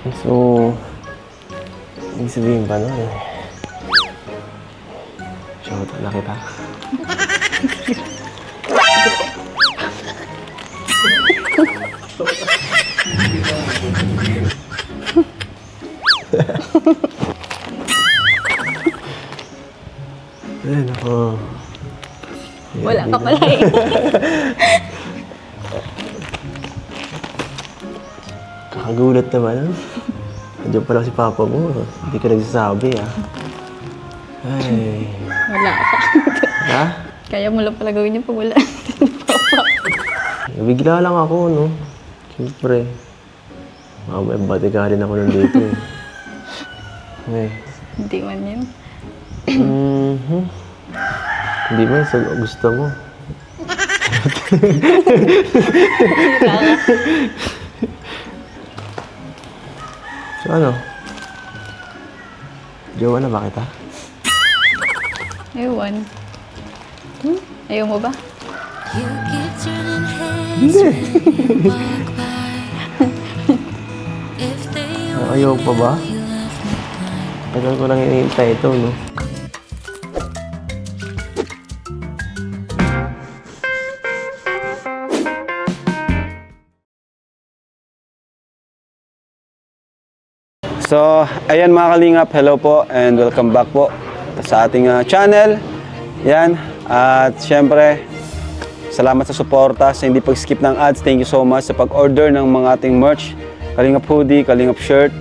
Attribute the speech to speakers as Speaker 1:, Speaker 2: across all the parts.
Speaker 1: So, ibig sabihin ba nun eh? Shota na kita. Ay, nako.
Speaker 2: Wala ka pala eh.
Speaker 1: Kakagulat naman. Nandiyan pala si Papa mo. Hindi ka nagsasabi ah. Ay.
Speaker 2: Wala ka.
Speaker 1: Ha?
Speaker 2: Kaya mo lang pala gawin yung pag wala.
Speaker 1: Bigla lang ako, no? Siyempre. Mamaya batigarin ako nandito eh. Ay.
Speaker 2: Hindi man yun.
Speaker 1: Hindi man, so gusto mo. So ano? Jowa na ba kita?
Speaker 2: Ewan. Ayaw mo ba?
Speaker 1: Hindi. Ayaw pa ba? Tagal ko lang iniintay ito, no?
Speaker 3: So, ayan mga kalingap, hello po and welcome back po sa ating channel. Yan, at syempre, salamat sa suporta, sa hindi pag-skip ng ads. Thank you so much sa pag-order ng mga ating merch. Kalingap hoodie, kalingap shirt,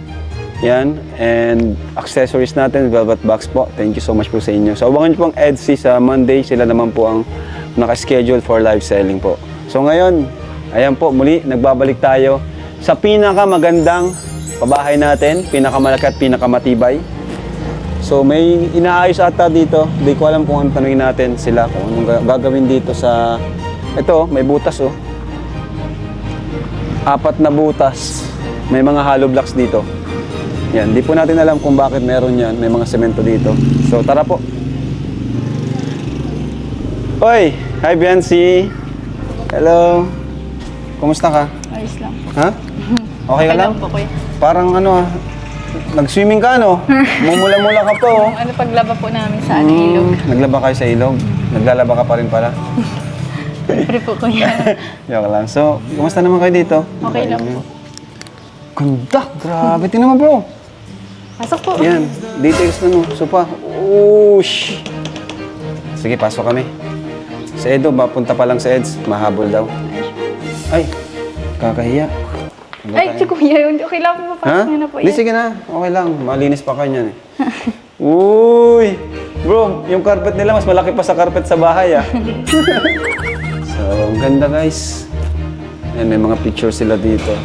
Speaker 3: yan, and accessories natin, velvet box po. Thank you so much po sa inyo. So, abangan nyo pong Etsy sa Monday, sila naman po ang naka-schedule for live selling po. So, ngayon, ayan po, muli, nagbabalik tayo sa pinakamagandang pabahay natin, pinakamalaki at pinakamatibay. So may inaayos ata dito. Hindi ko alam kung anong tanungin natin sila kung anong gagawin dito sa... Ito, may butas oh. 4 na butas. May mga hollow blocks dito. Yan, di po natin alam kung bakit meron yan. May mga semento dito. So tara po. Oy! Hi Biancy! Hello! Kumusta ka?
Speaker 2: Ayos lang.
Speaker 3: Ha? Okay ka lang?
Speaker 2: po, kuya.
Speaker 3: Parang ano nag-swimming ka ano? Mumula-mula ka po. Oh.
Speaker 2: Ano paglaba po namin sa ilog?
Speaker 3: Naglaba kayo sa ilog? Naglalaba ka pa rin pala?
Speaker 2: Siyempre po, kuya.
Speaker 3: Joke lang. So, kumusta naman kayo dito?
Speaker 2: Okay lang po.
Speaker 3: Ganda! Grabe. Tingnan mo bro.
Speaker 2: Pasok po.
Speaker 3: Yan. Details na no. So pa. Oosh! Sige, pasok kami. Sa Edo, mapunta pa lang sa Eds. Mahabol daw. Ay! Kakahiya.
Speaker 2: Ay, si kuya yun. Okay lang po.
Speaker 3: Ha?
Speaker 2: Pasok niyo na po.
Speaker 3: Di, sige na. Okay lang. Malinis pa kayo niyan eh. Uy! Bro, yung carpet nila mas malaki pa sa carpet sa bahay ah. So, ang ganda guys. Ayan, may mga pictures sila dito.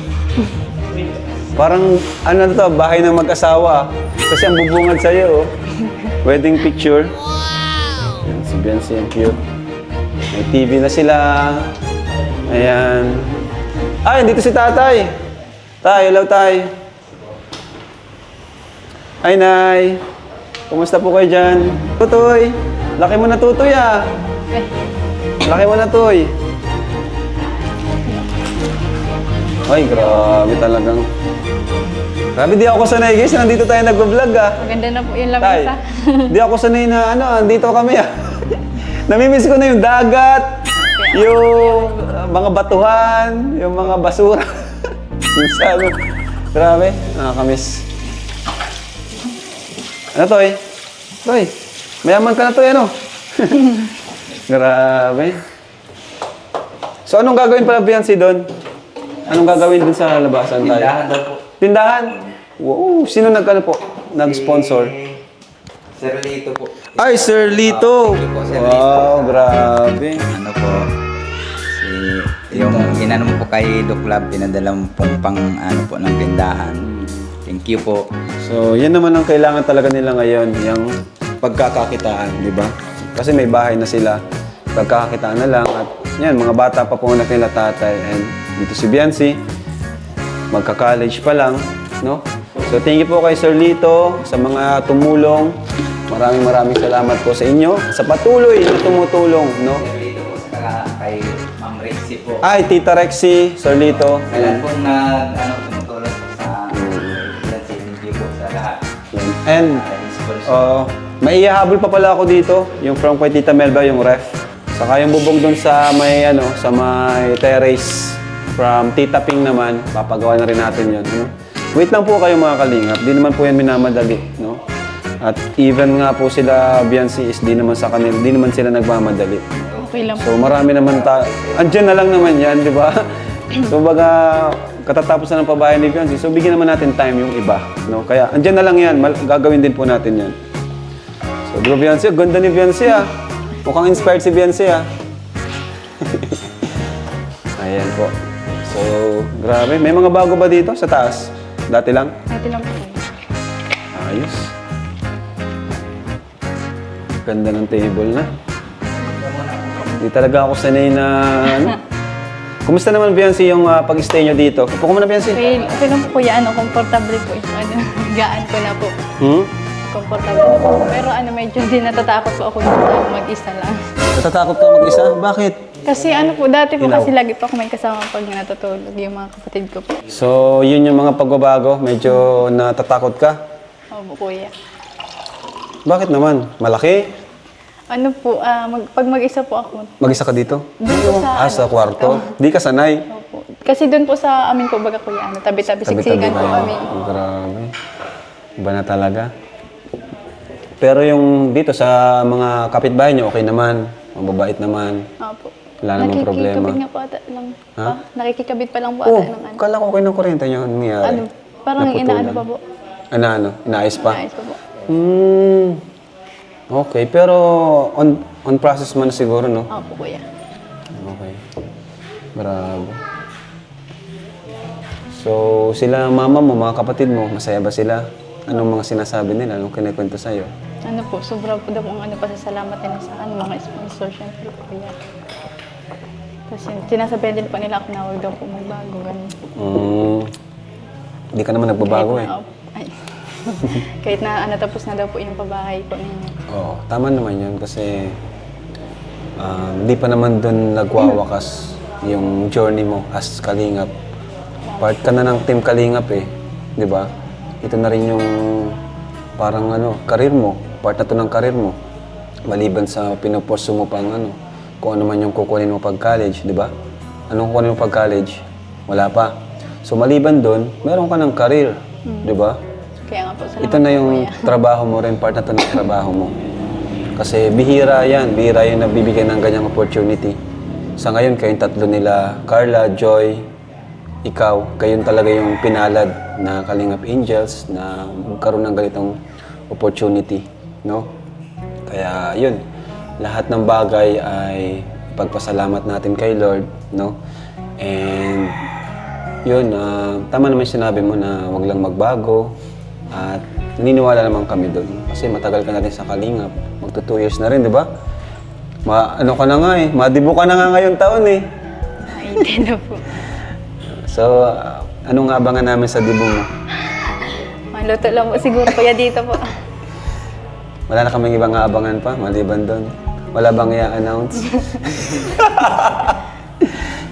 Speaker 3: Parang, ano na to, bahay ng mag-asawa ah. Kasi ang bubungad sa'yo oh. Wedding picture. Ayan, si Biancy, ang cute. May TV na sila. Ayan. Ay, dito si tatay. Tay, hello tay. Ay, Nay. Kumusta po kayo dyan? Tutoy. Laki mo na tutoy ah. Laki mo na toy. Ay, grabe talagang. Grabe, di ako sanay guys. Nandito tayo nag-vlog ah.
Speaker 2: Maganda na po yung
Speaker 3: Tay,
Speaker 2: lamesa.
Speaker 3: di ako sanay na andito kami ah. Namimiss ko na yung dagat, yung mga batuhan, yung mga basura. Yung sa ano. Grabe, nakakamiss. Ano Toy? Toy, mayaman ka na Toy ano? Grabe. So anong gagawin pala Biancy doon? Anong gagawin doon sa labasan tayo?
Speaker 4: Tindahan daw po.
Speaker 3: Tindahan? Wow, sino nag-sponsor?
Speaker 4: Sir Lito po.
Speaker 3: Ay, Sir Lito!
Speaker 4: Sir Lito.
Speaker 3: Wow, grabe.
Speaker 4: Ano po, yung inano mo po kay Doc Lab, pinadala mo pong pang ano po ng tindahan. Thank you po.
Speaker 3: So, yan naman ang kailangan talaga nila ngayon, yung pagkakakitaan, di ba? Kasi may bahay na sila, pagkakakitaan na lang. At yan, mga bata pa po anak nila tatay. And dito si Biancy, magka-college pa lang, no? So, thank you po kay Sir Lito sa mga tumulong. Maraming salamat po sa inyo sa patuloy na tumutulong, no?
Speaker 4: Sir Lito po, saka kay Ma'am Rexy po.
Speaker 3: Ay, Tita Rexy, Sir Lito.
Speaker 4: Kailan po tumutulong po sa lahat.
Speaker 3: Yan. And, may ihahabol pa pala ako dito, yung from kay Tita Melba, yung ref. Saka yung bubong doon sa may, sa may terrace from Tita Ping naman, papagawa na rin natin yun. Ano? Wait lang po kayo mga kalingap, di naman po yan minamadali, no? At even nga po sila, Biancy, is di naman sa kanila, di naman sila nagmamadali.
Speaker 2: Okay lang po.
Speaker 3: So marami naman andyan na lang naman yan, di ba? So baga, katatapos na ng pabahay ni Biancy, so bigyan naman natin time yung iba, no? Kaya andyan na lang yan, gagawin din po natin yan. So di ba Biancy, ganda ni Biancy ah. Mukhang inspired si Biancy ah. Ayan po. So, grabe. May mga bago ba dito sa taas? Dati lang?
Speaker 2: Dati lang po.
Speaker 3: Ayos. Ganda ng table na. Hindi talaga ako sanay na Kumusta naman, Biancy, yung pag-stay nyo dito? Upo ko muna, Biancy.
Speaker 2: Okay lang po kuya, komfortable po yung gaan ko na po. Komfortable po. Pero medyo din natatakot po ako mag-isa lang.
Speaker 3: Natatakot ka mag-isa? Bakit?
Speaker 2: Kasi po, dati po kasi lagi po ako may kasama pag natutulog yung mga kapatid ko po.
Speaker 3: So, yun yung mga pagbabago? Medyo natatakot ka?
Speaker 2: Opo, kuya.
Speaker 3: Bakit naman? Malaki?
Speaker 2: Pag mag-isa po ako.
Speaker 3: Mag-isa ka dito?
Speaker 2: Doon po sa,
Speaker 3: Sa kwarto? Di ka sanay?
Speaker 2: Opo. Kasi doon po sa amin po, baga kuya, tabi-tabi, siksikan po
Speaker 3: kayo.
Speaker 2: kami.
Speaker 3: Oh, grabe. Iba na talaga. Pero yung dito sa mga kapitbahay nyo, okay naman. Mababait naman.
Speaker 2: Opo.
Speaker 3: Wala namang problema.
Speaker 2: Nakikikabit nga po ata lang.
Speaker 3: Ha?
Speaker 2: Nakikikabit pa lang po
Speaker 3: Oh,
Speaker 2: ata ng
Speaker 3: kala ko okay ng kuryente nyo. Ano nangyari?
Speaker 2: Parang
Speaker 3: Naputulan.
Speaker 2: inaano pa po.
Speaker 3: Inaayos pa?
Speaker 2: Naayos pa po.
Speaker 3: Okay, pero on process man siguro, no?
Speaker 2: Opo, kuya.
Speaker 3: Okay. Bravo. So, sila mama mo, mga kapatid mo, masaya ba sila? Anong mga sinasabi nila? Anong kinikwento sa'yo?
Speaker 2: Sobra po daw po pasasalamat nila sa mga sponsor, syempre po kuya. Tapos sinasabihan din po nila ako na huwag daw po magbago, ganun.
Speaker 3: Hindi ka naman nagbabago eh.
Speaker 2: Ay. Kahit na tapos na daw po yung pabahay po ninyo.
Speaker 3: Oo, tama naman yun kasi hindi pa naman doon nagwawakas yung journey mo as Kalingap. Part ka na ng Team Kalingap eh, di ba? Ito na rin yung parang karir mo. Part na to ng karir mo. Maliban sa pinoposto mo pang kung ano man yung kukunin mo pag college, di ba? Anong kukunin mo pag college? Wala pa. So maliban doon, meron ka ng karir, di ba?
Speaker 2: Kaya nga po, salamat
Speaker 3: Ito na yung
Speaker 2: po, kuya.
Speaker 3: trabaho mo rin, part na to ng trabaho mo. Kasi bihira yan nabibigyan ng ganyang opportunity. Sa ngayon, kayong tatlo nila, Carla, Joy, ikaw, kayong talaga yung pinalad na Kalingap Angels na magkaroon ng ganitong opportunity, no? Kaya yun, lahat ng bagay ay pagpasalamat natin kay Lord, no? And yun, tama naman sinabi mo na wag lang magbago at naniniwala naman kami doon. Kasi matagal ka na rin sa Kalingap, magto 2 years na rin, di ba? Ano ka na nga eh, madibo ka na nga ngayong taon eh.
Speaker 2: Ay, hindi na po.
Speaker 3: So, anong abangan namin sa dibo mo?
Speaker 2: Maluto lang po siguro kuya dito po.
Speaker 3: Wala na kaming ibang aabangan pa, maliban doon. Wala bang i-announce?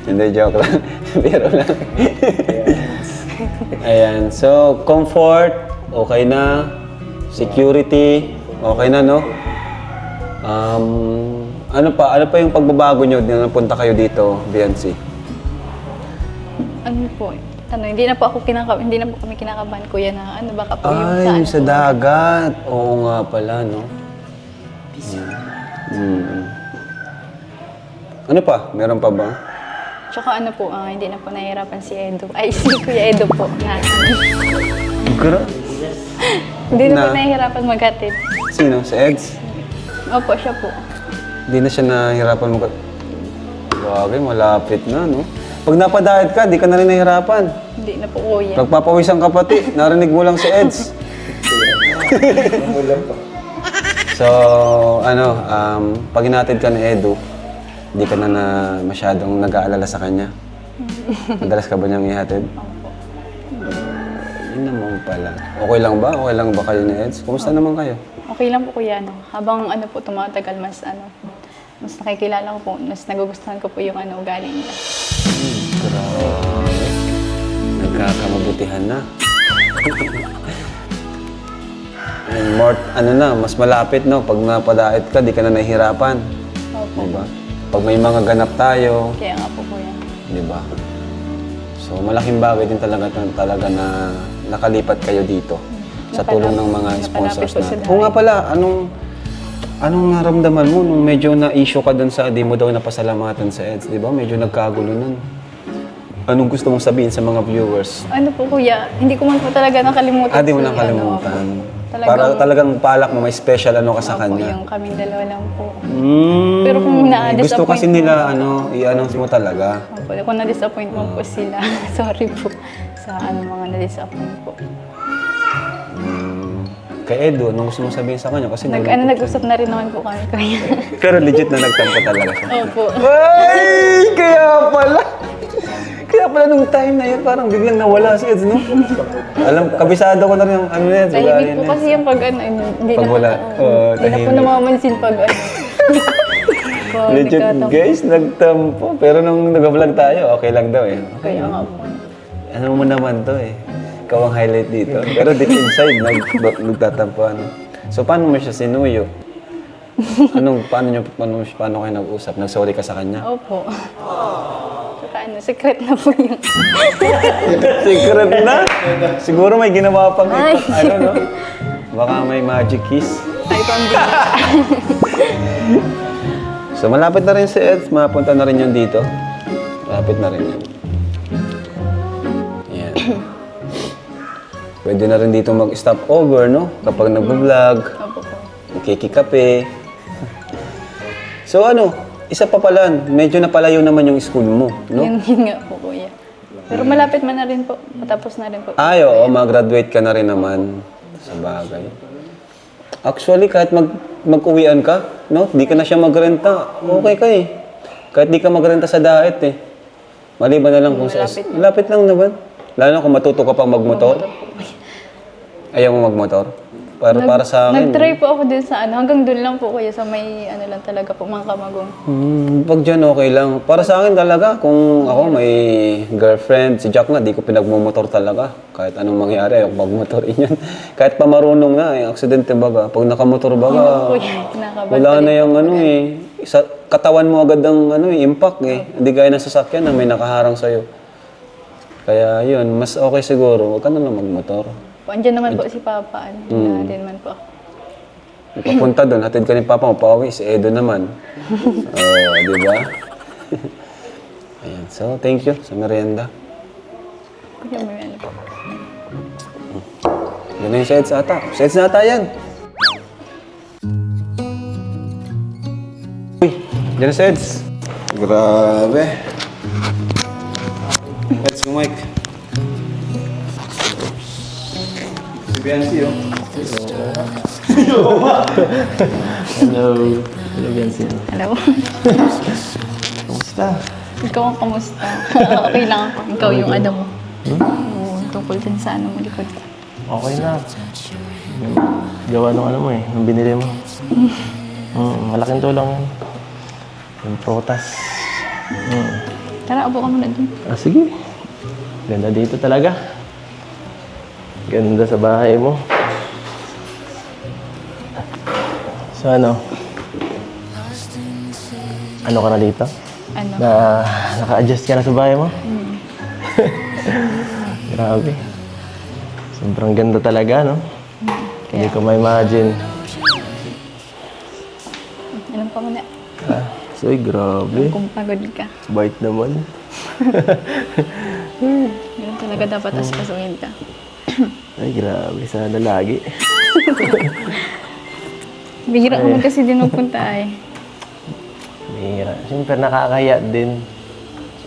Speaker 3: Hindi, joke lang. Biro lang. Ayan, so comfort, okay na. Security, okay na, no? Ano pa yung pagbabago nyo nung napunta kayo dito, Biancy?
Speaker 2: Hindi na po kami kinakabahan kuya na baka po yung
Speaker 3: Ay,
Speaker 2: sa
Speaker 3: sa dagat. Oo nga pala, no? Ano pa? Meron pa ba?
Speaker 2: Tsaka hindi na po nahihirapan si Edo. Ay, si Kuya Edo po. Hindi na po nahihirapan maghatid.
Speaker 3: Sino? Si Eds?
Speaker 2: Opo, siya po.
Speaker 3: Hindi na siya nahihirapan Bagay, malapit na, no? Pag napadahit ka, di ka na rin nahihirapan.
Speaker 2: Hindi na po kuya.
Speaker 3: Pagpapawisan ka pati, narinig mo lang si Eds. So, pag hinatid ka ni Edu, di ka na masyadong nag-aalala sa kanya. Madalas ka ba niyang ihatid?
Speaker 2: Opo.
Speaker 3: Yun naman pala. Okay lang ba? Okay lang ba kayo ni Eds? Kumusta naman kayo?
Speaker 2: Okay lang po kuya. Habang po tumatagal, mas nakikilala ko po, mas nagugustuhan ko po yung ugali nila.
Speaker 3: Grabe. Nagkakamabutihan na. And more, mas malapit, no? Pag napadait ka, di ka na nahihirapan.
Speaker 2: Opo.
Speaker 3: Di ba? Pag may mga ganap tayo,
Speaker 2: Kaya nga po kuya.
Speaker 3: di ba? So, malaking bagay din talaga na nakalipat kayo dito sa tulong ng mga sponsors
Speaker 2: napalapit po
Speaker 3: natin.
Speaker 2: sila.
Speaker 3: Oo nga pala, anong naramdaman mo nung medyo na-issue ka dun sa di mo daw napasalamatan sa EDS, di ba? Medyo nagkagulo nun. Anong gusto mong sabihin sa mga viewers?
Speaker 2: Ano po kuya, hindi ko man po talaga nakalimutan.
Speaker 3: Di mo
Speaker 2: si,
Speaker 3: nakalimutan.
Speaker 2: Talagang-
Speaker 3: Para talagang palak mo, may special ka sa
Speaker 2: Opo,
Speaker 3: kanya.
Speaker 2: yung kaming dalawa lang po.
Speaker 3: Pero
Speaker 2: kung na-disappoint
Speaker 3: gusto kasi nila, i-announce mo talaga.
Speaker 2: Opo, kung na-disappoint mo po sila, sorry po sa mga na-disappoint po.
Speaker 3: Kay Edo, anong gusto mong sabihin sa kanya? Kasi
Speaker 2: Nag-usap na rin naman po kami kuya.
Speaker 3: Pero legit na nagtampo talaga siya.
Speaker 2: Opo.
Speaker 3: Ay! Kaya pala nung time na yun, parang biglang nawala si Eds, no? Alam, kabisado ko na rin yung ano yan.
Speaker 2: Tahimik po kasi yung pag hindi
Speaker 3: Pag wala.
Speaker 2: Hindi na po namamansin pag pag
Speaker 3: Legit
Speaker 2: nagtatampo.
Speaker 3: guys, nagtampo. Pero nung nag-vlog tayo, okay lang daw eh.
Speaker 2: Kaya nga po.
Speaker 3: Ano mo naman to eh. Ikaw ang highlight dito. Pero deep inside, nagtatampo. So paano mo siya sinuyo? Paano kayo nag-usap? Nag-sorry ka sa kanya?
Speaker 2: Opo. Saka secret na po yun.
Speaker 3: Secret na? Siguro may ginawa pang no? Baka may magic kiss.
Speaker 2: Ay, pambira.
Speaker 3: So malapit na rin si Eds, mapunta na rin yun dito. Malapit na rin yun. Yan. Pwede na rin dito mag-stop over, no? Kapag nag-vlog,
Speaker 2: Opo po.
Speaker 3: nakikikape. So isa pa pala, medyo napalayo naman yung school mo, no?
Speaker 2: Yun nga po kuya. Pero malapit man na rin po. Patapos na rin po.
Speaker 3: Ay, oo, mag-graduate ka na rin naman sa bagay. Actually, kahit mag-uwian ka, no? Di ka na siya magrenta, okay ka eh. Kahit di ka magrenta sa daet eh. Maliban na lang kung sa... Malapit lang naman. Lalo na kung matuto ka pang magmotor. Ayaw mo magmotor? Para sa akin.
Speaker 2: Nag-try po ako dun sa hanggang dun lang po kuya sa may lang talaga po, mga kamagong.
Speaker 3: Pag dyan, okay lang. Para sa akin talaga, kung ako may girlfriend, si Jack nga, di ko pinagmumotor talaga. Kahit anong mangyari, ayaw magmotor yan. Kahit pa marunong na, aksidente baga. Pag nakamotor baga,
Speaker 2: Kuya, kinakabahan.
Speaker 3: wala na yung katawan mo agad ang impact eh. Hindi gaya ng sasakyan na may nakaharang sa'yo. Kaya yun, mas okay siguro, huwag ka na lang magmotor.
Speaker 2: Andiyan naman po si Papa. Din man po ako.
Speaker 3: Papunta doon, hatid ka ni Papa mo, pauwi, si Edo naman. Di ba? Ayan, so thank you sa merienda.
Speaker 2: Kuya, may ano po.
Speaker 3: Yan na yung sheds ata. Sheds na ata yan. Uy, yan na sheds. Grabe. Let's go, Mike. Si Biancy, oh.
Speaker 1: Hello. Hello, Vincent.
Speaker 2: Hello.
Speaker 1: Kamusta?
Speaker 2: Ikaw ang kamusta? Okay lang ako. Ikaw yung ano mo. Tungkol din sa mo likod.
Speaker 1: Okay na. Gawa nung mo eh, nung binili mo. Malaking tulong yan. Yung protas.
Speaker 2: Tara, abo ka muna dun.
Speaker 1: Sige. Ganda dito talaga. Ganda sa bahay mo. So ano ka na dito?
Speaker 2: Ano?
Speaker 1: Naka-adjust ka na sa bahay mo? Grabe. Sobrang ganda talaga, no? Hindi ko ma-imagine.
Speaker 2: Alam pa muna.
Speaker 1: Soy, grabe.
Speaker 2: Kung pagod ka.
Speaker 1: Bait naman.
Speaker 2: Ganun talaga dapat aspasuhin ka.
Speaker 1: Ay, grabe. Sana lagi.
Speaker 2: Bihira ko kasi din magpunta eh.
Speaker 1: Bihira. Siyempre, nakakaya din.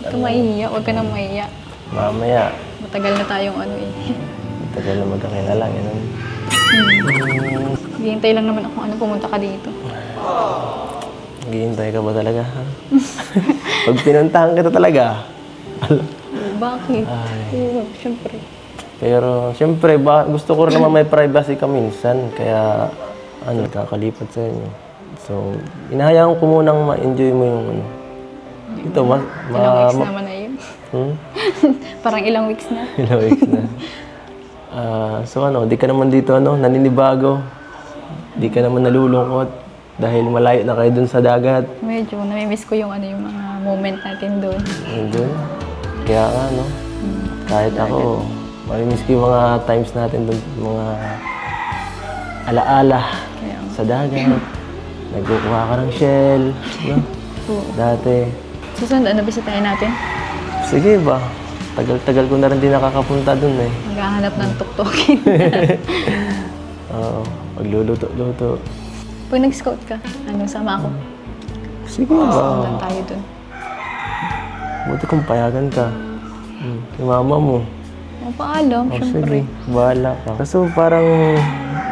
Speaker 2: Ito maiiyak. Huwag ka na maiiyak.
Speaker 1: Mamaya,
Speaker 2: Matagal na tayong
Speaker 1: tagal na magkakilala. Ganun.
Speaker 2: Hihintay lang naman ako pumunta ka dito.
Speaker 1: Maghihintay ka ba talaga? Ha? Pag pinuntahan kita talaga.
Speaker 2: Bakit? Oo, syempre.
Speaker 1: Pero, siyempre, gusto ko rin naman may privacy ka minsan. Kaya, kakalipat sa inyo. So, inahayaan ko munang ma-enjoy mo yung ito,
Speaker 2: Ilang weeks naman na yun. Parang ilang weeks na.
Speaker 1: Ilang weeks na. So ano, di ka naman dito naninibago. Di ka naman nalulungkot dahil malayo na kayo dun sa dagat.
Speaker 2: Medyo namimiss ko yung yung mga moment natin doon.
Speaker 1: Yun. Kaya nga, kahit ako, mamimiss ko yung mga times natin dun, mga alaala
Speaker 2: Kaya,
Speaker 1: sa dagat. Nagkukuha ka ng shell, no? Dati.
Speaker 2: susunod, bisitahin natin?
Speaker 1: Sige ba? Tagal-tagal ko na rin din nakakapunta dun eh.
Speaker 2: Maghahanap ng tuktokin.
Speaker 1: Oo, magluluto-luto.
Speaker 2: Pag nag-scout ka, sama ako.
Speaker 1: Sige ba?
Speaker 2: Sundan tayo doon.
Speaker 1: Buti kung payagan ka. Yung mama mo.
Speaker 2: Paalam, syempre.
Speaker 1: Sige, bahala ka. Kaso parang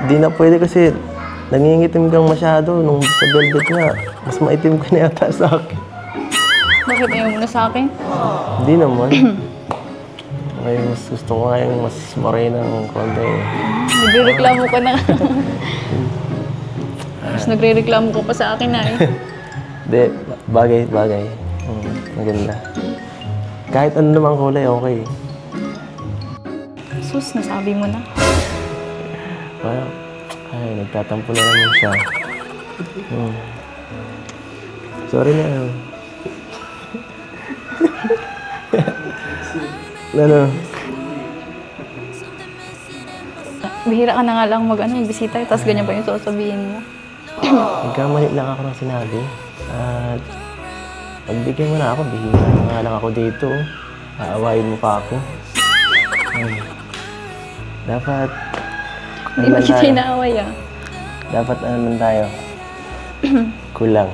Speaker 1: di na pwede kasi nangingitim kang masyado nung sa velvet nga. Mas maitim ka na yata sa akin.
Speaker 2: Bakit ayaw mo na sa akin?
Speaker 1: Hindi naman. Ngayon, mas gusto ko nga yung mas morena ng konti.
Speaker 2: Nagre-reklamo ka na. Mas nagre-reklamo ko pa sa akin na eh.
Speaker 1: Hindi, bagay. Maganda. Kahit ano namang kulay, okay.
Speaker 2: Sus, nasabi mo na.
Speaker 1: Parang, nagtatampo na naman siya. Sorry na. Ano?
Speaker 2: Bihira ka na nga lang bisita, tapos ganyan pa yung sasabihin mo.
Speaker 1: Nagkamali lang ako ng sinabi. At pagbigyan mo na ako, bihira na nga lang ako dito. Aawayin mo pa ako. Dapat,
Speaker 2: Hindi mo kita inaaway ah.
Speaker 1: dapat ano lang tayo? Kulang.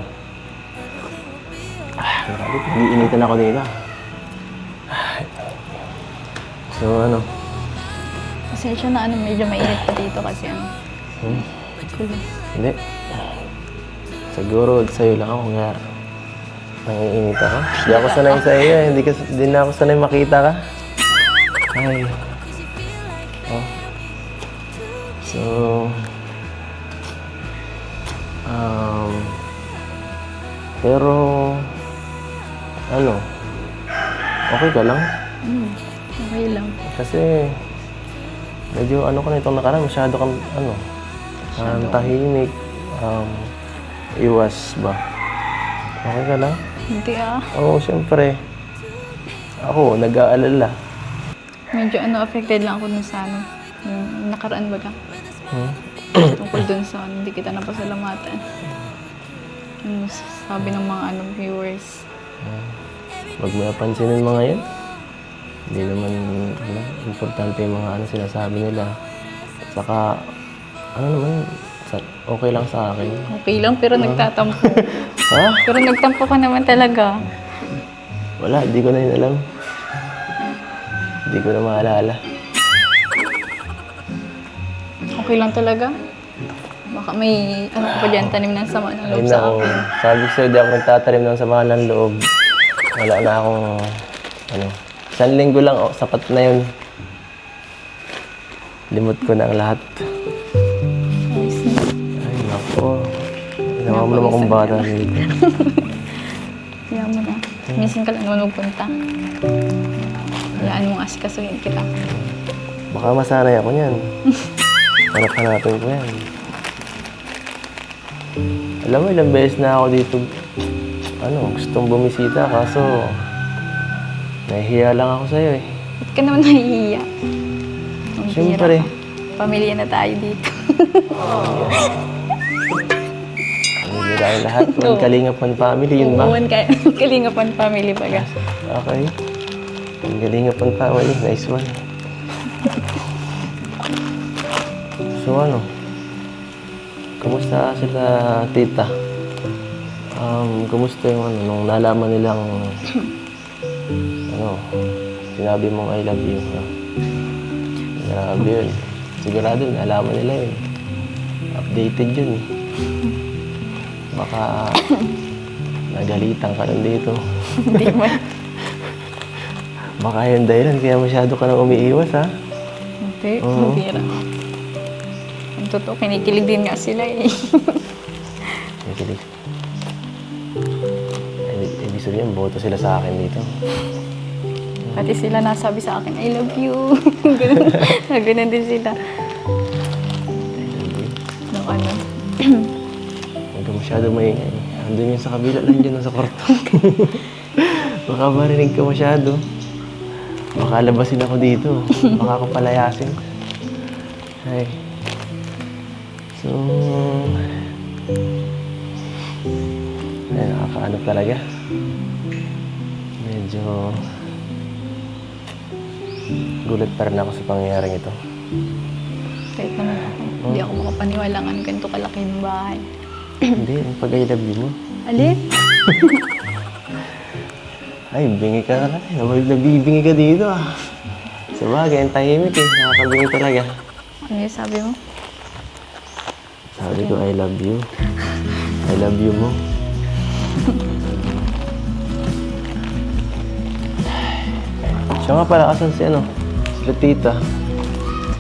Speaker 1: Grabe, nag-iinitan ako dito. So ano?
Speaker 2: Pasensya na medyo mainit pa dito kasi kulang.
Speaker 1: Hindi. Siguro sa'yo lang ako nga. Nangiinit ako. Hindi ako sanay sa iyo. Hindi na ako sanay makita ka. Ay. Oh. So, pero, okay ka lang?
Speaker 2: Okay lang.
Speaker 1: Kasi, medyo ka nitong nakaraan, masyado kang, tahimik, iwas ba? Okay ka lang?
Speaker 2: Hindi ah.
Speaker 1: Oo, siyempre. Ako, nag-aalala.
Speaker 2: Medyo affected lang ako dun sa yung nakaraan baga. Tungkol dun sa hindi kita napasalamatan. Yung sabi ng mga viewers.
Speaker 1: Huwag mo napansinin mga yan. Hindi naman, importante yung mga sinasabi nila. Saka, okay lang sa akin.
Speaker 2: Okay lang pero nagtatampo.
Speaker 1: Ha?
Speaker 2: Pero nagtampo ka naman talaga.
Speaker 1: Wala, hindi ko na yun alam. Hindi ko na maalala.
Speaker 2: Okay lang talaga. Baka may ka pa dyan, tanim ng sama ng loob
Speaker 1: Ayun
Speaker 2: sa
Speaker 1: ako,
Speaker 2: akin.
Speaker 1: sabi ko sa'yo, di ako nagtatanim ng samahan ng loob. Wala na akong, 1 linggo lang, sapat na yun. Limot ko na ang lahat.
Speaker 2: Ayos na.
Speaker 1: Ay, nako. Ginawa mo naman kong bata dito.
Speaker 2: Kaya mo na. Minsan ka lang naman magpunta. Hayaan mong asikasuhin kita.
Speaker 1: Baka masanay ako niyan. Hanap-hanapin ko yan. Alam mo, ilang beses na ako dito, gustong bumisita, kaso nahihiya lang ako sa'yo eh.
Speaker 2: Ba't ka naman nahihiya? Ang
Speaker 1: Siyempre.
Speaker 2: bihira ka. Pamilya na tayo dito.
Speaker 1: Pamilya tayo lahat. One Kalingapan family, yun ba?
Speaker 2: Kalingapan family baga.
Speaker 1: Okay. One Kalingapan family, nice one. So kumusta sila tita? Kumusta yung nung nalaman nilang sinabi mong I love you? Grabe yun. Sigurado nalaman nila yun. Updated yun. Baka nagalitan ka nun dito.
Speaker 2: Hindi man.
Speaker 1: Baka yun dahilan kaya masyado ka nang umiiwas ha?
Speaker 2: Hindi, ang bihira. Ang totoo, kinikilig din nga sila eh.
Speaker 1: Nakikilig. Ibig sabihin, boto sila sa akin dito.
Speaker 2: Pati sila nasabi sa akin, I love you. Ganun. Ganun din sila. Nung ano.
Speaker 1: Huwag ka masyado maingay. Andun yun sa kabila lang dyan, sa kwarto. Baka marinig ka masyado. Baka labasin ako dito. Baka ako palayasin. Ay. So... Ay, nakakaano talaga. Medyo... gulat pa rin ako sa pangyayaring ito.
Speaker 2: Kahit naman ako, hindi ako makapaniwala ng ganito kalaki ng bahay.
Speaker 1: Hindi, ang pag-I love you mo.
Speaker 2: Alin?
Speaker 1: Ay, bingi ka talaga. Nabibingi ka dito ah. Sa bagay, ang tahimik eh. Nakakabingi talaga.
Speaker 2: Ano yung sabi mo?
Speaker 1: Sabi ko, I love you. I love you mo. Siya nga pala, asan si ano? Si Petita.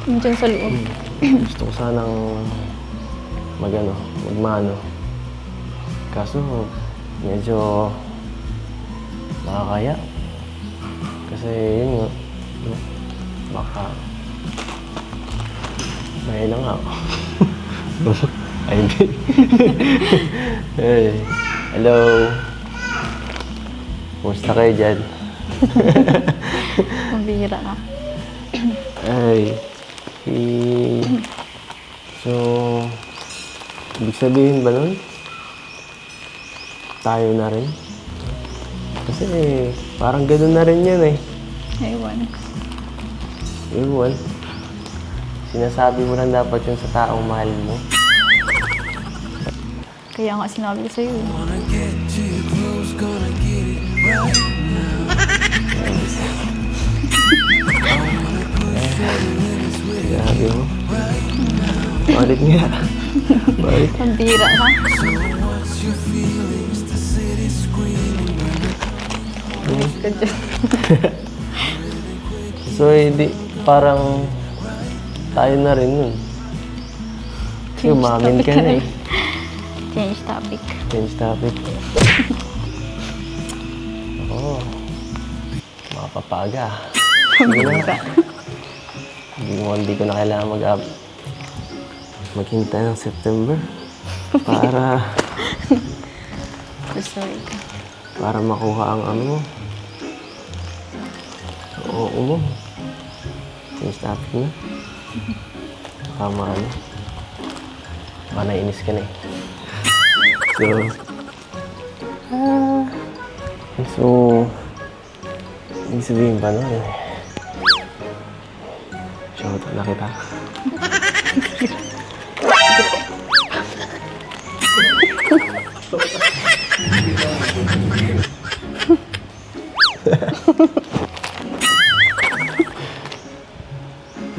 Speaker 2: Diyan sa loob.
Speaker 1: Gusto ko sanang magmano. Kaso, medyo nakakaya. Kasi yun nga, no? Baka may lang ako. Ay, hindi. Hey, hello. Kumusta kayo dyan?
Speaker 2: Mabihira ka.
Speaker 1: Ay, so, ibig sabihin ba nun? Tayo na rin? Kasi parang gano'n na rin yan eh.
Speaker 2: Ewan.
Speaker 1: Ewan. Sinasabi mo lang dapat yun sa taong mahal mo.
Speaker 2: Kaya nga sinabi ko sa'yo.
Speaker 1: Sabi mo. Ulit nga. Ulit.
Speaker 2: Mabihira ka. Ka dyan.
Speaker 1: So, hindi, parang tayo na rin nun. Kasi umamin ka na eh.
Speaker 2: Change topic.
Speaker 1: Change topic. Oo. Makapapaga. Sige na. Hindi ko na kailangan maghintay ng September para
Speaker 2: Sorry ka.
Speaker 1: para makuha ang ano mo. Oo mo. Change topic na. Tama ano. Baka nainis ka na eh. So, ibig sabihin pa no? Shout out na kita.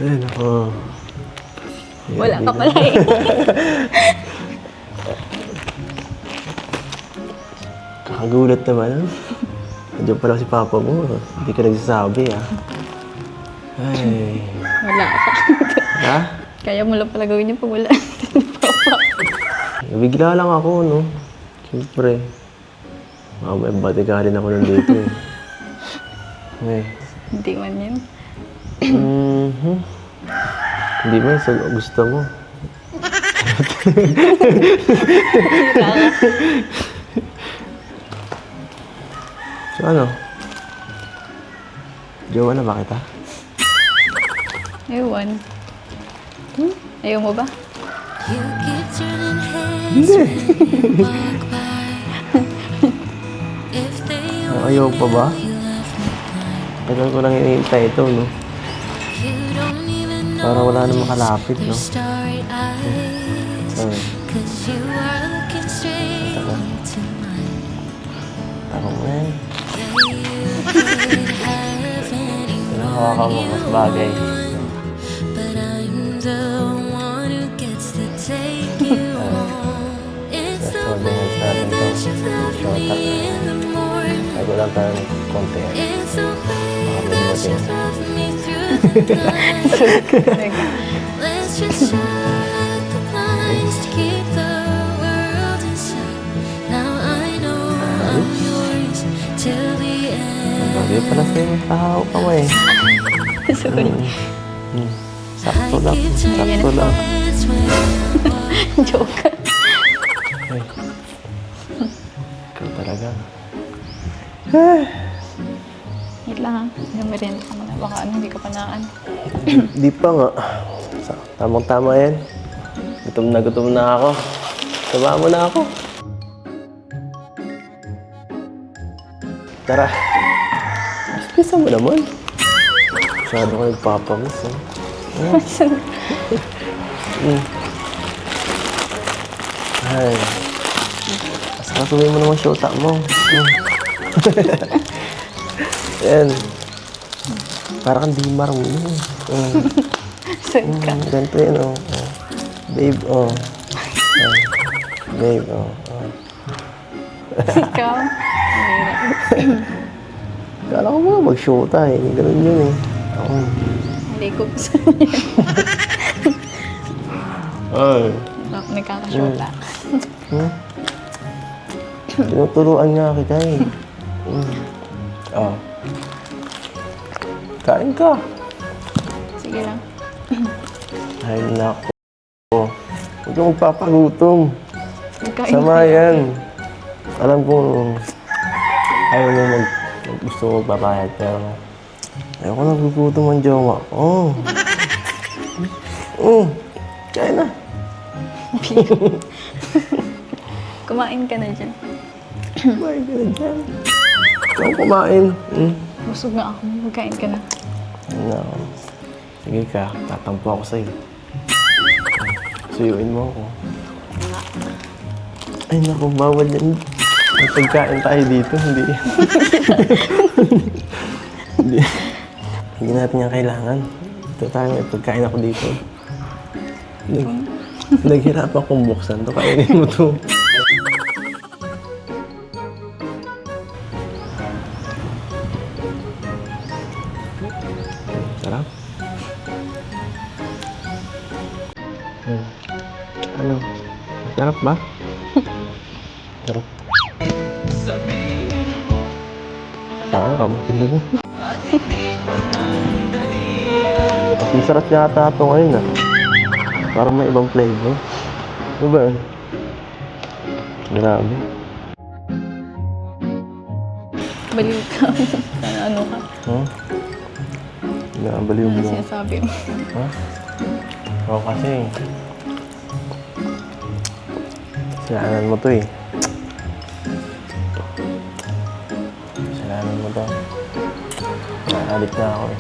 Speaker 1: Ay, nako.
Speaker 2: Wala ka pala eh.
Speaker 1: Kakagulat naman. Nandiyan pala si Papa mo. Hindi ka nagsasabi ah. Ay.
Speaker 2: Wala ka.
Speaker 1: Ha?
Speaker 2: Kaya mo lang pala gawin yung pag wala. Papa.
Speaker 1: Nabigla lang ako, no? Siyempre. Mamaya, batikalin ako nandito eh. Ay.
Speaker 2: Hindi man yun.
Speaker 1: Mhm. Hindi man, so gusto mo. So ano? Jowa na ba kita?
Speaker 2: Ewan. Ayaw mo ba?
Speaker 1: Hindi. Ayaw pa ba? Tagal ko lang hinihintay ito, no? Para wala na makalapit, no? Tako mo yan. Hinahawakan mo mas bagay. So, ganyan sa atin ito. Short up. Ay ko lang tayo ng konti. Baka may dumating.
Speaker 5: Let's just shut the blinds to keep the world inside. Now I know I'm yours till the end.
Speaker 1: Hindi pala sa'yo. Tahaw ka mo eh.
Speaker 2: Sorry.
Speaker 1: Sakto lang.
Speaker 5: keep taking
Speaker 1: Sakto
Speaker 5: it
Speaker 1: lang.
Speaker 5: for its way.
Speaker 2: Joke.
Speaker 1: Ay. Ikaw talaga.
Speaker 2: Wait lang ha. Merienda ka muna. Baka ano, hindi ka pa naan.
Speaker 1: Di pa nga. Tamang-tama yan. Gutom na ako. Saba mo na ako. Tara. Pisa mo naman. Masyado ko nagpapamiss eh. Ay. Asakasuhin mo naman syota mo. Yan. Para kang dimar mo.
Speaker 2: Saan ka?
Speaker 1: Ganito yan, oh. Babe, oh. Babe, oh.
Speaker 2: Ikaw? Mahirap.
Speaker 1: Kala ko mga mag-shota eh. Ganun yun eh. Oo.
Speaker 2: Hindi ko gusto
Speaker 1: Ay.
Speaker 2: nagkakashota.
Speaker 1: Tinuturuan nga kita eh. Oh. Kain ka.
Speaker 2: Sige lang.
Speaker 1: Ay, naku. Huwag kang magpapagutom.
Speaker 2: Magkain
Speaker 1: Sama
Speaker 2: tayo.
Speaker 1: yan. Alam ko, ayaw mo gusto mo magpapayag, pero ayaw ko nagugutom ang jowa. Oh. Kain na.
Speaker 2: Kumain ka na dyan.
Speaker 1: Kumain ka na dyan. Ikaw kumain.
Speaker 2: Busog na ako. Magkain ka na.
Speaker 1: No. Sige ka, tatampo ako sa'yo. Suyuin mo ako. Ay naku, bawal yan. May pagkain tayo dito, hindi. hindi. Hindi natin yan kailangan. Ito tayo, may pagkain ako dito. Naghirap akong buksan to, kainin mo to. Sarap. Ano? Sarap ba? Sarap. Saan ka? Maganda mo. Mas sarap yata ito ngayon ah. Parang may ibang flavor. Ano ba yun? Grabe.
Speaker 2: Baliw ka. Ano ka?
Speaker 1: Huh? Nakabaliw
Speaker 2: Ano
Speaker 1: mo.
Speaker 2: sinasabi mo?
Speaker 1: Ha? Oo kasi. Kasalanan mo to eh. Kasalanan mo to. Nakakalik na ako eh.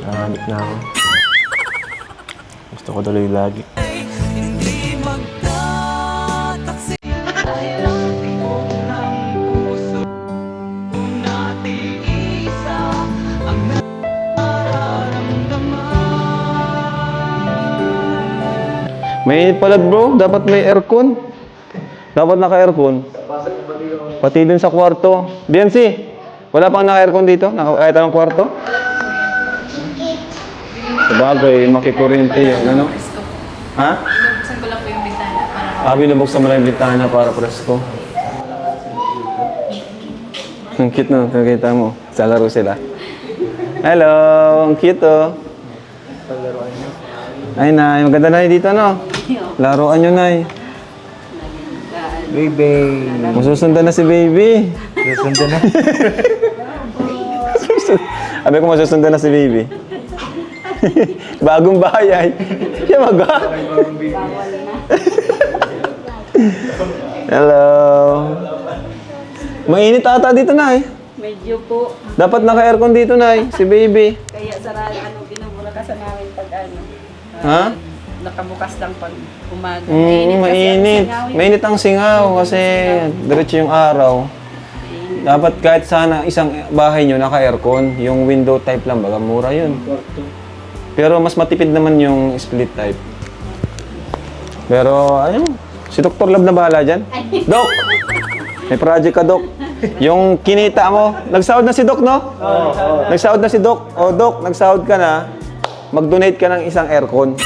Speaker 1: Nakakalik na ako. Gusto ko tuloy lagi.
Speaker 3: May init pala bro, dapat may aircon. Dapat naka-aircon. Pati din sa kwarto. BNC, wala pang naka-aircon dito? Kahit anong kwarto? Sabagay, makikuryente yun, ano? Ha?
Speaker 2: Buksan ko lang po yung bintana para
Speaker 3: Binubuksan mo lang yung bintana para presko. Ang cute no, nakita mo. Sa laro sila. Hello, ang cute oh. Ay, Nay, maganda na dito, no? Laruan nyo, Nay.
Speaker 1: Baby!
Speaker 3: Masusundan na si baby.
Speaker 1: Susundan na.
Speaker 3: Sabi ko masusundan na si baby. Bagong bahay ay. Siya maga. Hello. Mainit ata dito, Nay.
Speaker 6: Medyo po.
Speaker 3: Dapat naka-aircon dito, Nay. Si baby.
Speaker 6: Kaya binubulakasan namin pag
Speaker 3: Ha?
Speaker 6: nakabukas lang pag umaga.
Speaker 3: Mainit. Mainit ang singaw kasi diretso yung araw. Dapat kahit sana isang bahay nyo naka-aircon, yung window type lang, baga mura yun. Pero mas matipid naman yung split type. Pero ayun, si Dr. Lab na bahala dyan. Doc! May project ka, Doc. Yung kinita mo, nagsahod na si Doc, no? Nagsahod na si Doc. O Doc, nagsahod ka na, mag-donate ka ng isang aircon.